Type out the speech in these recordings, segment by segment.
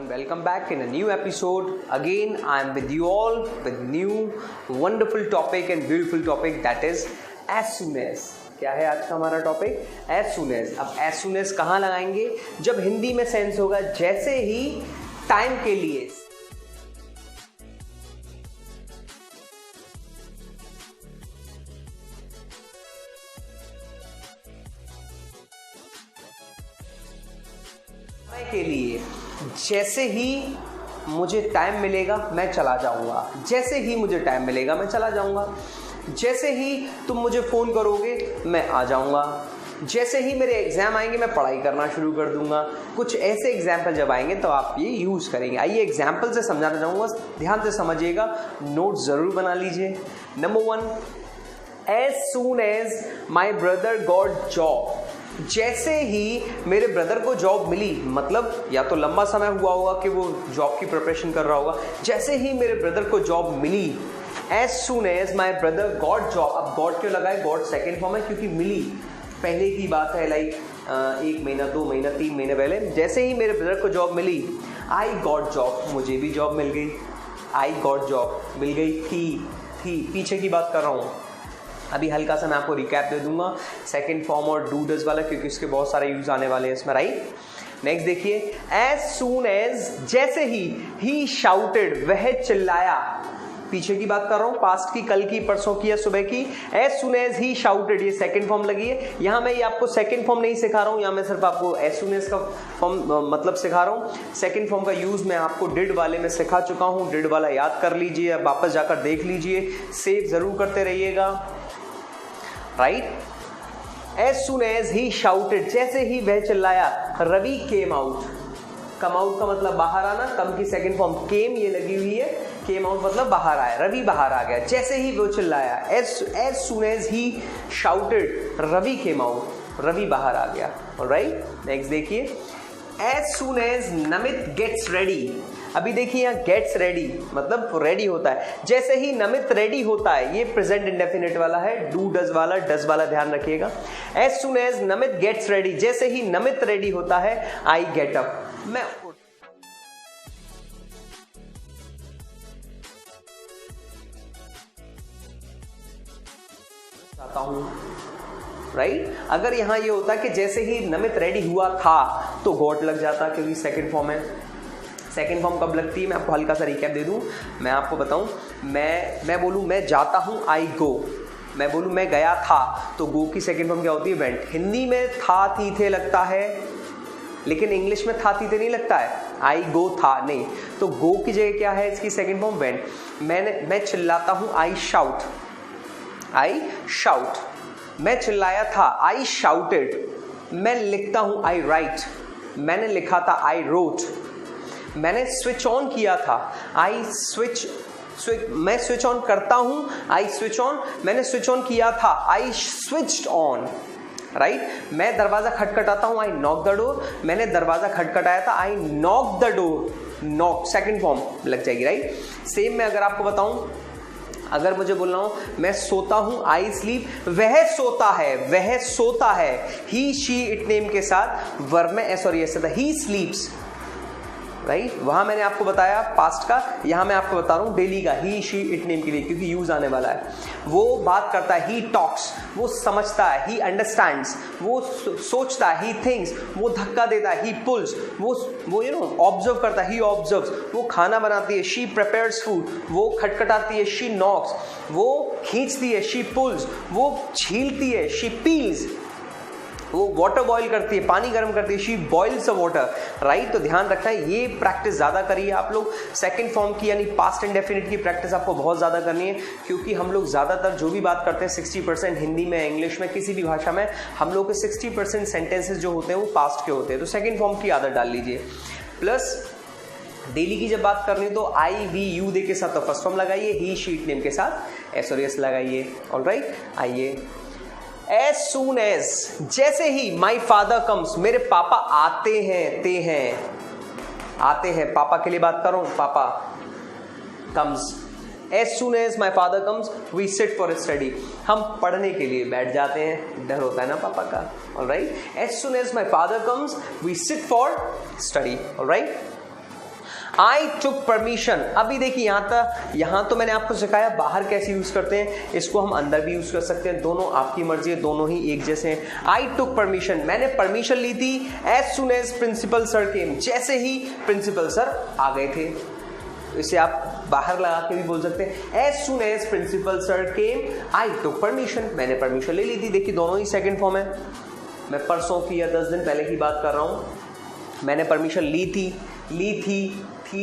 welcome back in a new episode. Again, I am with you all with new wonderful topic and beautiful topic, that is as soon as. क्या है आज का हमारा topic? as soon as. अब as soon as कहाँ लगाएंगे? जब हिंदी में सेंस होगा जैसे ही टाइम के लिए। के लिए जैसे ही मुझे टाइम मिलेगा मैं चला जाऊंगा, जैसे ही मुझे टाइम मिलेगा मैं चला जाऊंगा, जैसे ही तुम मुझे फ़ोन करोगे मैं आ जाऊंगा, जैसे ही मेरे एग्ज़ाम आएंगे मैं पढ़ाई करना शुरू कर दूंगा। कुछ ऐसे एग्जाम्पल जब आएंगे तो आप ये यूज़ करेंगे। आइए एग्जाम्पल से समझाना चाहूँगा, ध्यान से समझिएगा, नोट ज़रूर बना लीजिए। Number 1, as soon as my brother got job, जैसे ही मेरे ब्रदर को जॉब मिली, मतलब या तो लंबा समय हुआ होगा कि वो जॉब की प्रिपरेशन कर रहा होगा, जैसे ही मेरे ब्रदर को जॉब मिली, as soon as my brother got job। अब गॉड क्यों लगाए? गॉड सेकेंड फॉर्म है क्योंकि मिली पहले की बात है, लाइक 1 महीना 2 महीना 3 महीने पहले। जैसे ही मेरे ब्रदर को जॉब मिली, आई गॉट जॉब, मुझे भी जॉब मिल गई। आई गॉट जॉब मिल गई थी, पीछे की बात कर रहा हूँ। अभी हल्का सा मैं आपको रिकैप दे दूंगा सेकंड फॉर्म और डू डज वाला, क्योंकि उसके बहुत सारे यूज आने वाले हैं इसमें, राइट। नेक्स्ट देखिए, एज सून एज, जैसे ही शाउटेड, वह चिल्लाया। पीछे की बात कर रहा हूँ, पास्ट की, कल की, परसों की या सुबह की। As soon as he shouted, ये सेकंड फॉर्म लगी है। यहाँ मैं ये आपको सेकंड फॉर्म नहीं सिखा रहा हूँ, यहाँ मैं सिर्फ आपको एज सून एज का फॉर्म मतलब सिखा रहा हूँ। सेकंड फॉर्म का यूज मैं आपको डिड वाले में सिखा चुका हूँ, डिड वाला याद कर लीजिए, वापस जाकर देख लीजिए, सेव जरूर करते रहिएगा, right. As soon as he shouted, जैसे ही वह चिल्लाया, Ravi came out. Come out का मतलब बाहर आना, कम की सेकंड फॉर्म केम ये लगी हुई है, केम आउट मतलब बाहर आया, रवि बाहर आ गया। जैसे ही वो चिल्लाया, as soon as he shouted, Ravi came out, Ravi बाहर आ गया, ऑलराइट। नेक्स्ट देखिए, as soon as Namit gets ready. अभी देखिए यहाँ गेट्स रेडी मतलब रेडी होता है, जैसे ही नमित रेडी होता है, ये प्रेजेंट इंडेफिनिट वाला है, डू डज वाला ध्यान रखिएगा। As soon as Namit gets ready, जैसे ही नमित रेडी होता है, आई गेट अप, मैं आता हूं, राइट। अगर यहां ये होता कि जैसे ही नमित रेडी हुआ था तो गॉट लग जाता, क्योंकि सेकंड फॉर्म है। सेकेंड फॉर्म कब लगती है मैं आपको हल्का सा रिकैप दे दूं, मैं आपको बताऊं। मैं बोलूं मैं जाता हूं, आई गो। मैं बोलूं मैं गया था, तो गो की सेकेंड फॉर्म क्या होती है? वेंट। हिंदी में था थी थे लगता है, लेकिन इंग्लिश में था थी थे नहीं लगता है, आई गो था नहीं। तो गो की जगह क्या है इसकी सेकेंड फॉर्म? वेंट। मैं चिल्लाता हूं, आई शाउट, आई शाउट। मैं चिल्लाया था, आई शाउटेड। मैं लिखता हूं, आई राइट। मैंने लिखा था, आई रोट। मैंने स्विच ऑन किया था, आई स्विच। मैं स्विच ऑन करता हूं, आई स्विच ऑन। मैंने स्विच ऑन किया था, आई स्विच्ड ऑन, राइट। मैं दरवाजा खटखटाता हूं, आई नॉक द डोर। मैंने दरवाजा खटखटाया था, आई knock the door. Knock second form लग जाएगी, राइट। सेम मैं अगर आपको बताऊं, अगर मुझे बोलना हो मैं सोता हूं, आई स्लीप। वह सोता है, वह सोता है, ही शी इट नेम के साथ वर्ब में ऐसा था, ही स्लीप्स, राइट। वहां मैंने आपको बताया पास्ट का, यहां मैं आपको बता रहा हूं डेली का, ही शी इट नेम के लिए, क्योंकि यूज आने वाला है। वो बात करता है, ही टॉक्स, वो समझता है, ही अंडरस्टैंड्स, वो सोचता है, ही थिंक्स, वो धक्का देता है, ही पुल्स, वो यू नो ऑब्जर्व करता है, ही ऑब्जर्व्स, वो खाना बनाती है, शी प्रिपेयर्स फूड, वो खटखटाती है, शी नॉक्स, वो खींचती है, शी पुल्स, वो छीलती है, शी पील्स, वो वाटर बॉईल करती है, पानी गर्म करती है, she boils the water, right. तो ध्यान रखना है, ये प्रैक्टिस ज़्यादा करिए आप लोग। सेकंड फॉर्म की यानी पास्ट इंडेफिनिट की प्रैक्टिस आपको बहुत ज़्यादा करनी है, क्योंकि हम लोग ज़्यादातर जो भी बात करते हैं 60% हिंदी में, इंग्लिश में, किसी भी भाषा में, हम लोग के 60% सेंटेंसेज जो होते हैं वो पास्ट के होते हैं। तो सेकेंड फॉर्म की आदत डाल लीजिए। प्लस डेली की जब बात करनी तो आई वी यू दे के साथ तो फर्स्ट फॉर्म लगाइए, ही शी इट नेम के साथ एस और एस लगाइए, ऑलराइट। आइए, एज सून एज, जैसे ही माई फादर कम्स, मेरे पापा आते हैं, पापा के लिए बात कर रहा हूं, पापा comes. As soon as my father comes we sit for study, हम पढ़ने के लिए बैठ जाते हैं, डर होता है ना पापा का, alright. As soon as my father comes we sit for study, alright. I took permission. अभी देखिए यहाँ तो मैंने आपको सिखाया बाहर कैसे यूज करते हैं, इसको हम अंदर भी यूज कर सकते हैं, दोनों आपकी मर्जी है, दोनों ही एक जैसे हैं। आई टुक परमिशन, मैंने परमिशन ली थी as soon as principal sir came, जैसे ही प्रिंसिपल सर आ गए थे। इसे आप बाहर लगा के भी बोल सकते हैं, as soon as principal sir came I took permission, मैंने परमिशन ले ली थी। देखिए दोनों ही सेकंड फॉर्म है, मैं परसों की या 10 दिन पहले की बात कर रहा हूँ। मैंने परमिशन ली थी,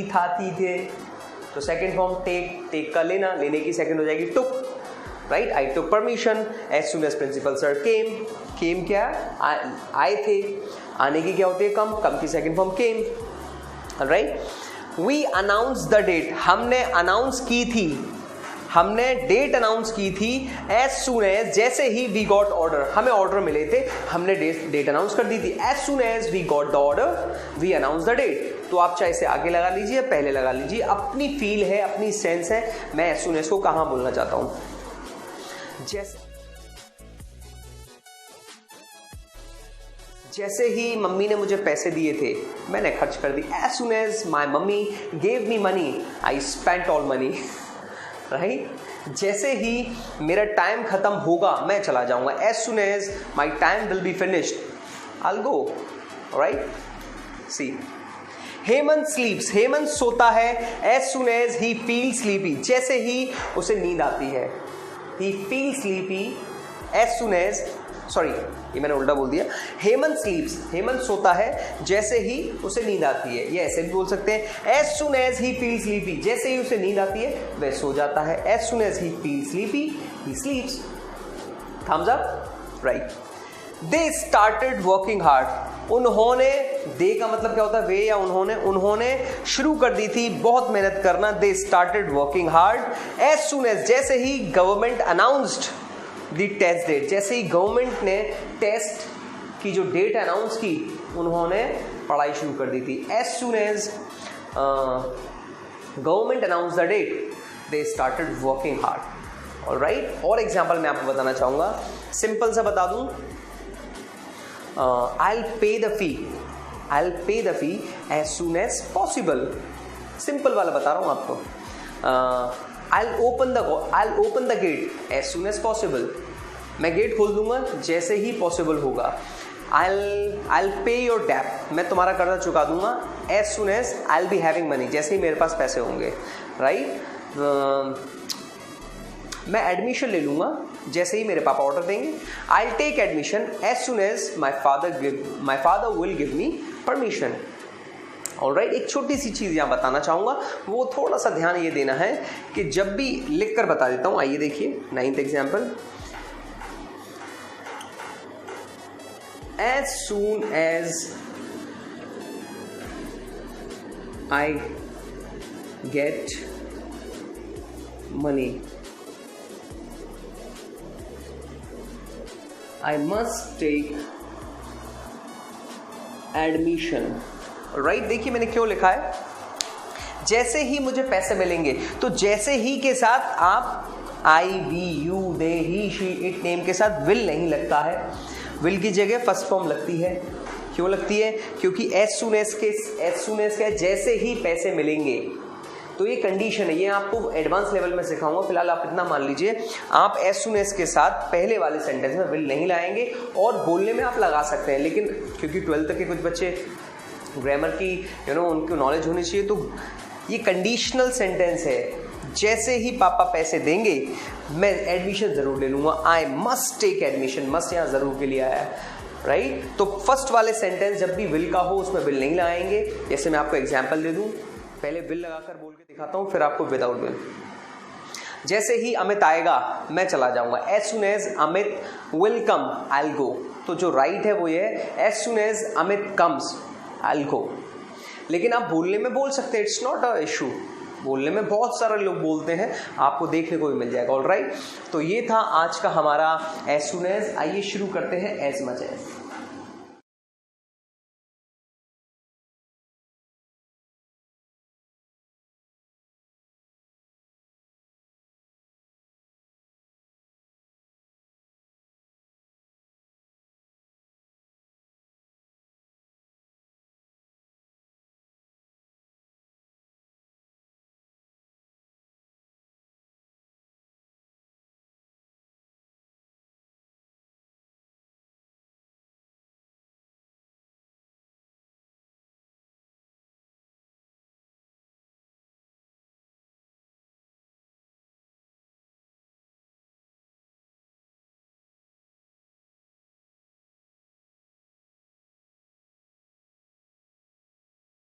था, थी, थे, तो सेकंड फॉर्म टेक का लेना, लेने की सेकंड हो जाएगी took, right. I took permission as soon as principal sir came क्या आए थे, आने की क्या होती है कम की second form came, right. We announce the date, हमने अनाउंस की थी, हमने डेट अनाउंस की थी एज सुन एज, जैसे ही वी गॉट ऑर्डर, हमें ऑर्डर मिले थे, हमने डेट अनाउंस कर दी थी। As soon as we got the order we announce the date. तो आप चाहे इसे आगे लगा लीजिए, पहले लगा लीजिए, अपनी फील है, अपनी सेंस है, मैं एज सुन एज को कहां बोलना चाहता हूं। जैसे ही मम्मी ने मुझे पैसे दिए थे, मैंने खर्च कर दी। As soon as my mummy gave me money I spent all money, right. जैसे ही मेरा टाइम खत्म होगा मैं चला जाऊंगा। As soon as my time will be finished I will go, right. See Hemant sleeps, Hemant सोता है as soon as he feel sleepy, जैसे ही उसे नींद आती है। He feel sleepy as soon as, sorry ये मैंने उल्टा बोल दिया। हेमंत स्लीप्स, हेमंत सोता है जैसे ही उसे नींद आती है, ये ऐसे भी बोल सकते हैं। As soon as he feel sleepy, जैसे ही उसे नींद आती है वह सो जाता है। As soon as he feel sleepy he sleeps. Thumbs up, right. They started working hard, उन्होंने, दे का मतलब क्या होता है, वे या उन्होंने शुरू कर दी थी बहुत मेहनत करना। They started working hard as soon as, जैसे ही government announced the test date, जैसे ही गवर्नमेंट ने टेस्ट की जो डेट अनाउंस की, उन्होंने पढ़ाई शुरू कर दी थी। As soon as government announce the date they started working hard, alright. और एग्जाम्पल मैं आपको बताना चाहूंगा, सिंपल सा बता दूं, I'll pay the fee as soon as possible, simple वाला बता रहा हूँ आपको। I'll open the gate as soon as possible, मैं गेट खोल दूंगा जैसे ही पॉसिबल होगा। I'll pay your debt, मैं तुम्हारा कर्जा चुका दूंगा as soon as I'll be having money, जैसे ही मेरे पास पैसे होंगे, राइट। मैं एडमिशन ले लूंगा जैसे ही मेरे पापा ऑर्डर देंगे। I'll take admission as soon as my father will give me permission, alright. एक छोटी सी चीज़ यहाँ बताना चाहूँगा, वो थोड़ा सा ध्यान ये देना है कि जब भी लिख कर बता देता हूँ। आइए देखिए 9th example, as soon as I get money I must take admission, right. देखिए मैंने क्यों लिखा है, जैसे ही मुझे पैसे मिलेंगे, तो जैसे ही के साथ आप I, we, you, they, he, she, it name के साथ विल नहीं लगता है, विल की जगह फर्स्ट फॉर्म लगती है। क्यों लगती है, क्योंकि एज सुन एज क्या, जैसे ही पैसे मिलेंगे, तो ये कंडीशन है। ये आपको एडवांस लेवल में सिखाऊंगा, फिलहाल आप इतना मान लीजिए, आप एज सुन एज के साथ पहले वाले सेंटेंस में विल नहीं लाएंगे, और बोलने में आप लगा सकते हैं, लेकिन क्योंकि 12th तक के कुछ बच्चे ग्रामर की उनको नॉलेज होनी चाहिए, तो ये कंडीशनल सेंटेंस है। जैसे ही पापा पैसे देंगे मैं एडमिशन ज़रूर ले लूँगा। I must take admission, must यहाँ ज़रूर के लिए आया है, राइट। तो फर्स्ट वाले सेंटेंस जब भी विल का हो उसमें विल नहीं लगाएंगे। जैसे मैं आपको एग्जाम्पल दे दूँ, पहले विल लगाकर बोल के दिखाता हूँ, फिर आपको विदाउट विल। जैसे ही अमित आएगा मैं चला जाऊंगा। As soon as Amit will come I will go. तो जो राइट है वो ये है, as soon as Amit comes I will go. लेकिन आप बोलने में बोल सकते हैं, इट्स नॉट अ इशू, बोलने में बहुत सारे लोग बोलते हैं, आपको देखने को भी मिल जाएगा, ऑलराइट। तो ये था आज का हमारा एज सुन एज। आइए शुरू करते हैं एज मच एज।